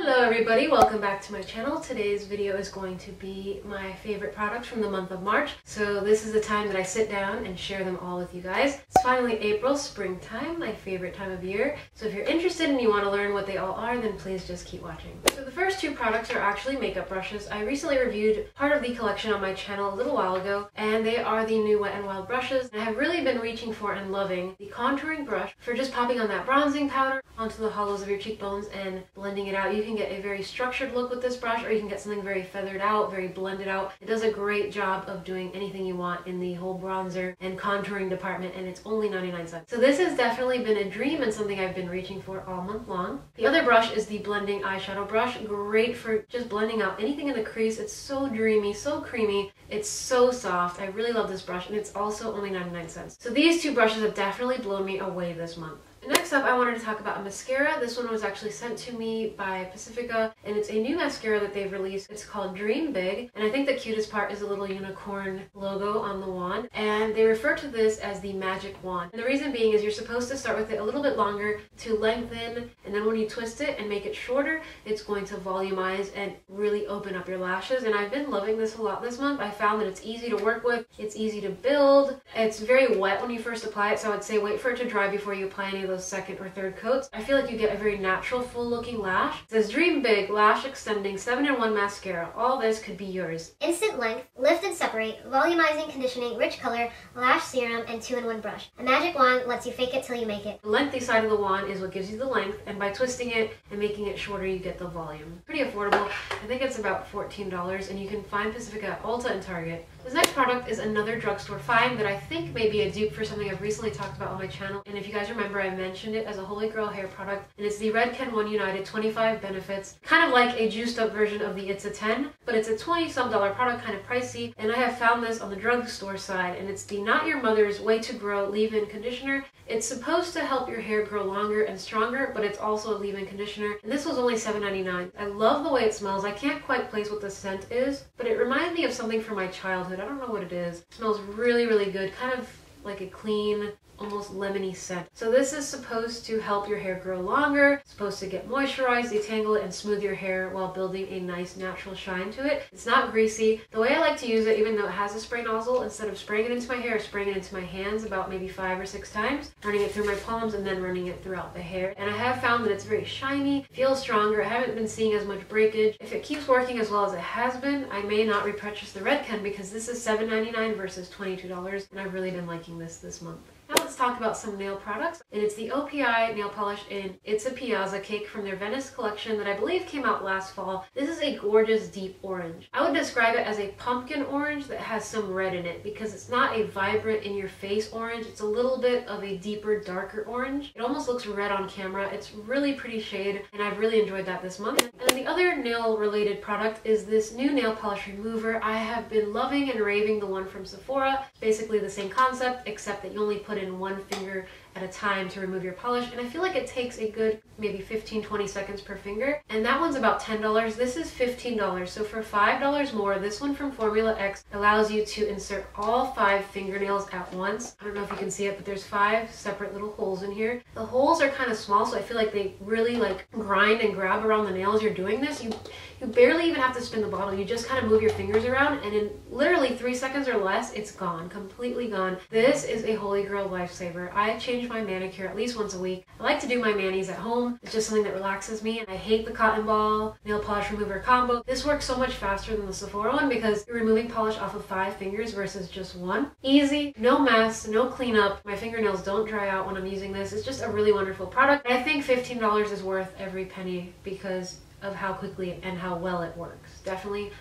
Hello everybody, welcome back to my channel. Today's video is going to be my favorite products from the month of March. So this is the time that I sit down and share them all with you guys. It's finally April, springtime, my favorite time of year. So if you're interested and you want to learn what they all are, then please just keep watching. So the first two products are actually makeup brushes. I recently reviewed part of the collection on my channel a little while ago, and they are the new Wet n Wild brushes. And I have really been reaching for and loving the contouring brush for just popping on that bronzing powder onto the hollows of your cheekbones and blending it out. You can get a very structured look with this brush, or you can get something very feathered out, very blended out. It does a great job of doing anything you want in the whole bronzer and contouring department, and it's only 99 cents. So this has definitely been a dream and something I've been reaching for all month long. The other brush is the blending eyeshadow brush, great for just blending out anything in the crease. It's so dreamy, so creamy, it's so soft. I really love this brush, and it's also only 99 cents. So these two brushes have definitely blown me away this month. Next up, I wanted to talk about a mascara. This one was actually sent to me by Pacifica, and it's a new mascara that they've released. It's called Dream Big, and I think the cutest part is a little unicorn logo on the wand, and they refer to this as the magic wand. And the reason being is you're supposed to start with it a little bit longer to lengthen, and then when you twist it and make it shorter, it's going to volumize and really open up your lashes. And I've been loving this a lot this month. I found that it's easy to work with, it's easy to build, it's very wet when you first apply it, so I would say wait for it to dry before you apply any of those second or third coats. I feel like you get a very natural, full-looking lash. It says Dream Big Lash Extending 7-in-1 Mascara. All this could be yours. Instant length, lift and separate, volumizing, conditioning, rich color, lash serum, and 2-in-1 brush. A magic wand lets you fake it till you make it. The lengthy side of the wand is what gives you the length, and by twisting it and making it shorter, you get the volume. Pretty affordable. I think it's about $14, and you can find Pacifica at Ulta and Target. This next product is another drugstore find that I think may be a dupe for something I've recently talked about on my channel. And if you guys remember, I mentioned it as a Holy Grail hair product, and it's the Redken One United 25 Benefits. Kind of like a juiced up version of the It's a 10, but it's a $20-some product, kind of pricey. And I have found this on the drugstore side, and it's the Not Your Mother's Way to Grow Leave-In Conditioner. It's supposed to help your hair grow longer and stronger, but it's also a leave-in conditioner. And this was only $7.99. I love the way it smells. I can't quite place what the scent is, but it reminds me of something from my childhood. I don't know what it is. It smells really, really good. Kind of like a clean, almost lemony scent. So this is supposed to help your hair grow longer, supposed to get moisturized, detangle it, and smooth your hair while building a nice natural shine to it. It's not greasy. The way I like to use it, even though it has a spray nozzle, instead of spraying it into my hair, spraying it into my hands about maybe 5 or 6 times, running it through my palms and then running it throughout the hair. And I have found that it's very shiny, feels stronger. I haven't been seeing as much breakage. If it keeps working as well as it has been, I may not repurchase the Redken because this is $7.99 versus $22, and I've really been liking this month. Now let's talk about some nail products, and it's the O.P.I nail polish in It's a Piazza cake from their Venice collection that I believe came out last fall. This is a gorgeous deep orange. I would describe it as a pumpkin orange that has some red in it because it's not a vibrant in-your-face orange. It's a little bit of a deeper, darker orange. It almost looks red on camera. It's really pretty shade, and I've really enjoyed that this month. And the other nail-related product is this new nail polish remover. I have been loving and raving the one from Sephora. It's basically the same concept, except that you only put in one finger at a time to remove your polish, and I feel like it takes a good maybe 15-20 seconds per finger, and that one's about $10. This is $15, so for $5 more, this one from Formula X allows you to insert all 5 fingernails at once. I don't know if you can see it, but there's 5 separate little holes in here. The holes are kind of small, so I feel like they really like grind and grab around the nails. You're doing this, you barely even have to spin the bottle. You just kind of move your fingers around, and in literally 3 seconds or less, it's gone, completely gone. This is a Holy Grail lifesaver. I change my manicure at least once a week. I like to do my manis at home. It's just something that relaxes me, and I hate the cotton ball nail polish remover combo. This works so much faster than the Sephora one because you're removing polish off of 5 fingers versus just 1. Easy, no mess, no cleanup. My fingernails don't dry out when I'm using this. It's just a really wonderful product. I think $15 is worth every penny because of how quickly and how well it works. Definitely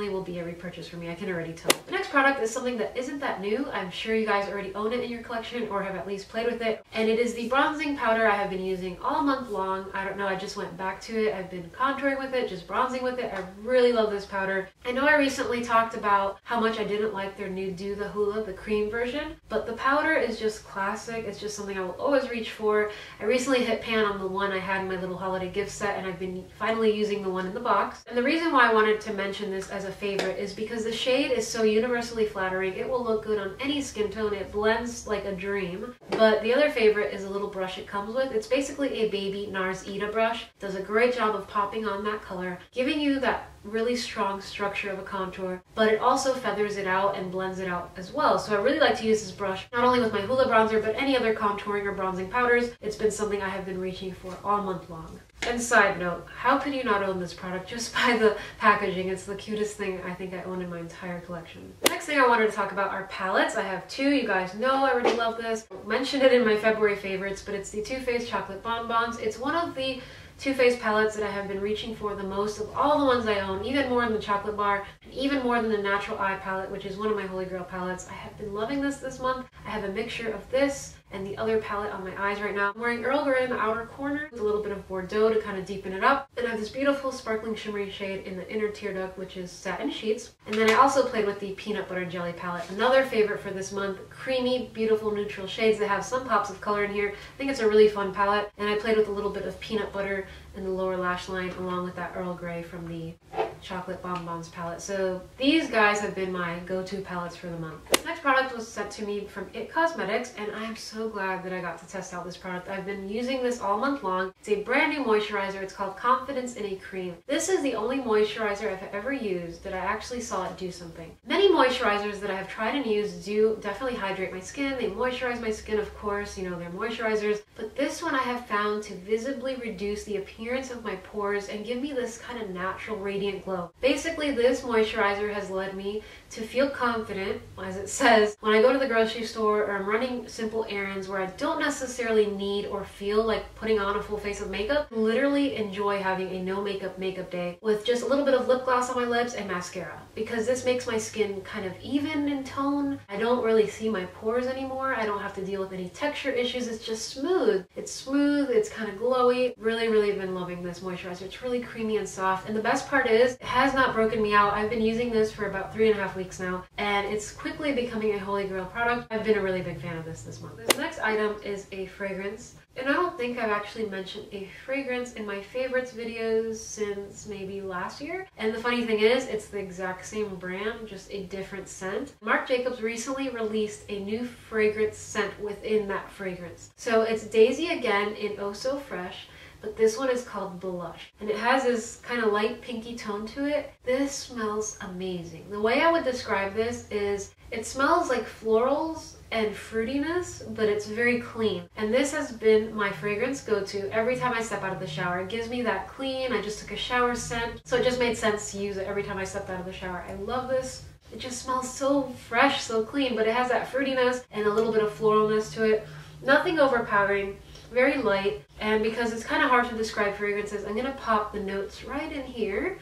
will be a repurchase for me. I can already tell. The next product is something that isn't that new. I'm sure you guys already own it in your collection or have at least played with it. And it is the bronzing powder I have been using all month long. I don't know, I just went back to it. I've been contouring with it, just bronzing with it. I really love this powder. I know I recently talked about how much I didn't like their new Do the Hoola, the cream version, but the powder is just classic. It's just something I will always reach for. I recently hit pan on the one I had in my little holiday gift set, and I've been finally currently using the one in the box. And the reason why I wanted to mention this as a favorite is because the shade is so universally flattering. It will look good on any skin tone. It blends like a dream. But the other favorite is a little brush it comes with. It's basically a baby NARS Ita brush. It does a great job of popping on that color, giving you that really strong structure of a contour, but it also feathers it out and blends it out as well. So I really like to use this brush not only with my Hoola bronzer, but any other contouring or bronzing powders. It's been something I have been reaching for all month long. And side note, how could you not own this product just by the packaging? It's the cutest thing I think I own in my entire collection. The next thing I wanted to talk about are palettes. I have two. You guys know I already love this. I mentioned it in my February favorites, but it's the Too Faced Chocolate Bonbons. It's one of the Too Faced palettes that I have been reaching for the most of all the ones I own, even more than the Chocolate Bar, and even more than the Natural Eye palette, which is one of my Holy Grail palettes. I have been loving this month. I have a mixture of this and the other palette on my eyes right now. I'm wearing Earl Grey in the outer corner with a little bit of Bordeaux to kind of deepen it up. And I have this beautiful sparkling shimmery shade in the inner tear duct, which is Satin Sheets. And then I also played with the Peanut Butter Jelly palette, another favorite for this month. Creamy, beautiful neutral shades that have some pops of color in here. I think it's a really fun palette. And I played with a little bit of peanut butter in the lower lash line along with that Earl Grey from the Chocolate Bonbons palette. So these guys have been my go-to palettes for the month. This next product was sent to me from IT Cosmetics, and I'm so glad that I got to test out this product. I've been using this all month long. It's a brand new moisturizer. It's called Confidence in a Cream. This is the only moisturizer I've ever used that I actually saw it do something. Many moisturizers that I have tried and used do definitely hydrate my skin. They moisturize my skin, of course, you know, they're moisturizers. But this one I have found to visibly reduce the appearance of my pores and give me this kind of natural radiant glow. Basically, this moisturizer has led me to feel confident, as it says, when I go to the grocery store or I'm running simple errands where I don't necessarily need or feel like putting on a full face of makeup. Literally enjoy having a no makeup day with just a little bit of lip gloss on my lips and mascara, because this makes my skin kind of even in tone. I don't really see my pores anymore. I don't have to deal with any texture issues. It's just smooth. It's smooth, it's kind of glowy. Really been loving this moisturizer. It's really creamy and soft, and the best part is it has not broken me out. I've been using this for about 3.5 weeks now, and it's quickly becoming a Holy Grail product. I've been a really big fan of this month. This next item is a fragrance, and I don't think I've actually mentioned a fragrance in my favorites videos since maybe last year. And the funny thing is, it's the exact same brand, just a different scent. Marc Jacobs recently released a new fragrance scent within that fragrance. So it's Daisy again in Oh So Fresh, but this one is called Blush, and it has this kind of light pinky tone to it. This smells amazing. The way I would describe this is it smells like florals and fruitiness, but it's very clean. And this has been my fragrance go-to every time I step out of the shower. It gives me that clean, I just took a shower scent, so it just made sense to use it every time I stepped out of the shower. I love this. It just smells so fresh, so clean, but it has that fruitiness and a little bit of floralness to it. Nothing overpowering. Very light, and because it's kind of hard to describe fragrances, I'm going to pop the notes right in here.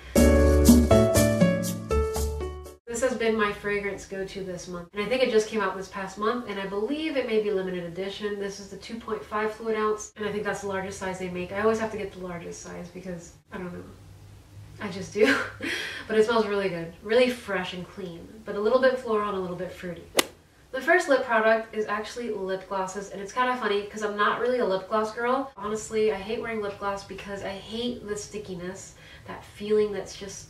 This has been my fragrance go-to this month, and I think it just came out this past month, and I believe it may be limited edition. This is the 2.5 fluid ounce, and I think that's the largest size they make. I always have to get the largest size because, I don't know, I just do. But it smells really good, really fresh and clean, but a little bit floral and a little bit fruity. The first lip product is actually lip glosses, and it's kind of funny because I'm not really a lip gloss girl. Honestly, I hate wearing lip gloss because I hate the stickiness, that feeling that's just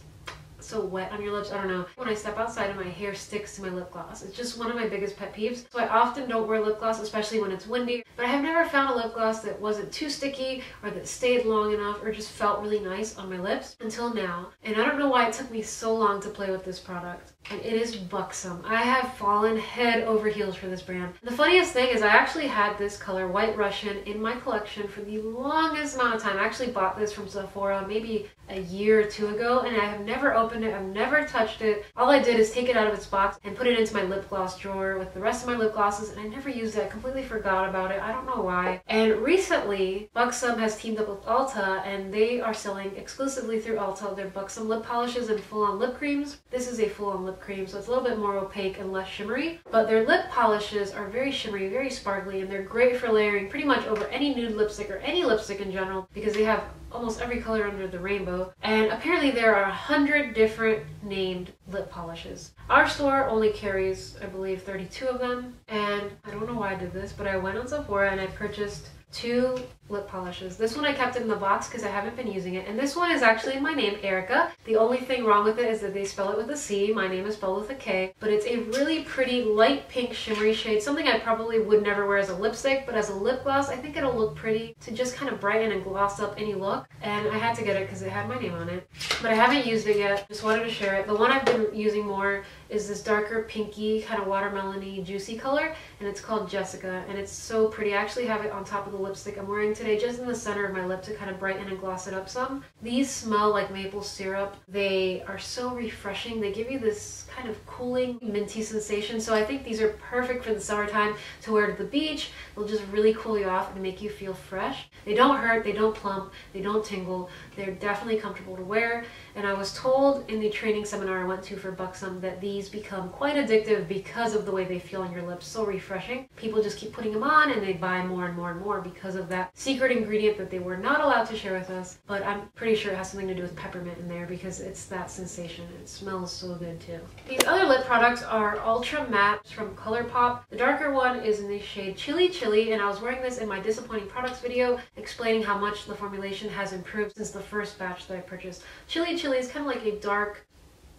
so wet on your lips. I don't know. When I step outside and my hair sticks to my lip gloss, it's just one of my biggest pet peeves. So I often don't wear lip gloss, especially when it's windy. But I have never found a lip gloss that wasn't too sticky or that stayed long enough or just felt really nice on my lips until now. And I don't know why it took me so long to play with this product. And it is Buxom. I have fallen head over heels for this brand. The funniest thing is I actually had this color, White Russian, in my collection for the longest amount of time. I actually bought this from Sephora maybe a year or two ago, and I have never opened it. I've never touched it. All I did is take it out of its box and put it into my lip gloss drawer with the rest of my lip glosses, and I never used it. I completely forgot about it. I don't know why. And recently, Buxom has teamed up with Ulta, and they are selling exclusively through Ulta their Buxom lip polishes and full-on lip creams. This is a full-on lip cream, so it's a little bit more opaque and less shimmery, but their lip polishes are very shimmery, very sparkly, and they're great for layering pretty much over any nude lipstick or any lipstick in general because they have almost every color under the rainbow. And apparently there are 100 different named lip polishes. Our store only carries, I believe, 32 of them, and I don't know why I did this, but I went on Sephora and I purchased 2 lip polishes. This one I kept in the box because I haven't been using it. And this one is actually my name, Erica. The only thing wrong with it is that they spell it with a C. My name is spelled with a K. But it's a really pretty light pink shimmery shade. Something I probably would never wear as a lipstick, but as a lip gloss, I think it'll look pretty to just kind of brighten and gloss up any look. And I had to get it because it had my name on it. But I haven't used it yet. Just wanted to share it. The one I've been using more is this darker pinky kind of watermelony juicy color, and it's called Jessica, and it's so pretty. I actually have it on top of the lipstick I'm wearing today, just in the center of my lip to kind of brighten and gloss it up some. These smell like maple syrup. They are so refreshing. They give you this kind of cooling minty sensation, so I think these are perfect for the summertime to wear to the beach. They'll just really cool you off and make you feel fresh. They don't hurt, they don't plump, they don't tingle. They're definitely comfortable to wear, and I was told in the training seminar I went to for Buxom that these become quite addictive because of the way they feel on your lips. So refreshing. People just keep putting them on and they buy more and more and more because of that secret ingredient that they were not allowed to share with us, but I'm pretty sure it has something to do with peppermint in there because it's that sensation. It smells so good too. These other lip products are Ultra Matte from Colourpop. The darker one is in the shade Chilli, and I was wearing this in my disappointing products video explaining how much the formulation has improved since the first batch that I purchased. Chilli is kind of like a dark,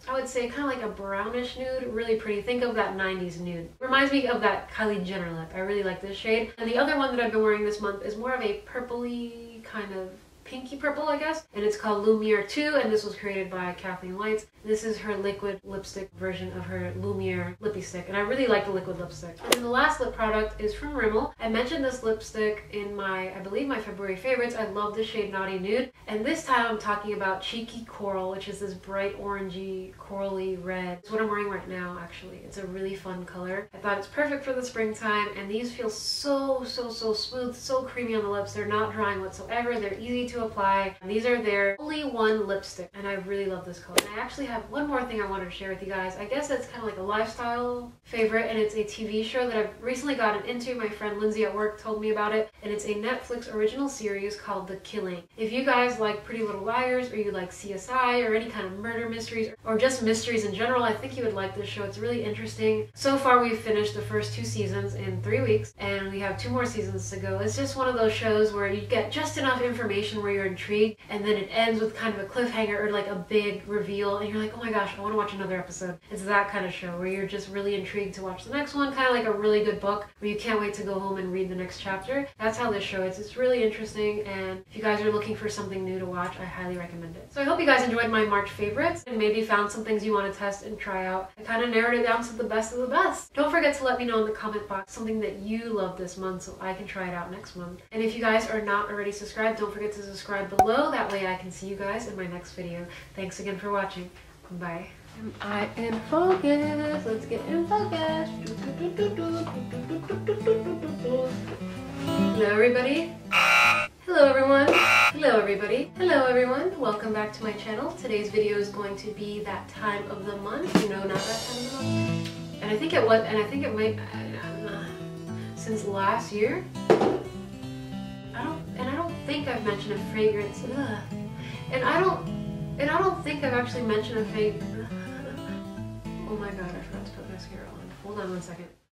I would say kind of like a brownish nude, really pretty. Think of that 90s nude. Reminds me of that Kylie Jenner lip. I really like this shade. And the other one that I've been wearing this month is more of a purpley kind of pinky purple, I guess, and it's called Lumiere 2, and this was created by Kathleen Lights. This is her liquid lipstick version of her Lumiere lippy stick, and I really like the liquid lipstick. And the last lip product is from Rimmel. I mentioned this lipstick in my, I believe, my February favorites. I love the shade Naughty Nude, and this time I'm talking about Cheeky Coral, which is this bright orangey, corally red. It's what I'm wearing right now, actually. It's a really fun color. I thought it's perfect for the springtime, and these feel so smooth, so creamy on the lips. They're not drying whatsoever. They're easy to apply. And these are their only one lipstick, and I really love this color. And I actually have one more thing I wanted to share with you guys. I guess it's kind of like a lifestyle favorite, and it's a TV show that I've recently gotten into. My friend Lindsay at work told me about it, and it's a Netflix original series called The Killing. If you guys like Pretty Little Liars, or you like CSI, or any kind of murder mysteries, or just mysteries in general, I think you would like this show. It's really interesting. So far, we've finished the first 2 seasons in 3 weeks, and we have 2 more seasons to go. It's just one of those shows where you get just enough information where you're intrigued, and then it ends with kind of a cliffhanger or like a big reveal, and you're like, oh my gosh, I want to watch another episode. It's that kind of show where you're just really intrigued to watch the next one, kind of like a really good book where you can't wait to go home and read the next chapter. That's how this show is. It's really interesting, and if you guys are looking for something new to watch, I highly recommend it. So I hope you guys enjoyed my March favorites and maybe found some things you want to test and try out. I kind of narrowed it down to the best of the best. Don't forget to let me know in the comment box something that you love this month so I can try it out next month. And if you guys are not already subscribed, don't forget to subscribe below. That way I can see you guys in my next video. Thanks again for watching. Bye. Am I in focus? Let's get in focus. Hello everybody. Hello everyone. Hello everybody. Hello everyone. Welcome back to my channel. Today's video is going to be that time of the month. You know, not that time of the month. And I think it was, and I think it might, since last year. I don't think I've mentioned a fragrance. And I don't think I've actually mentioned a fragrance. Oh my god, I forgot to put mascara on. Hold on one second.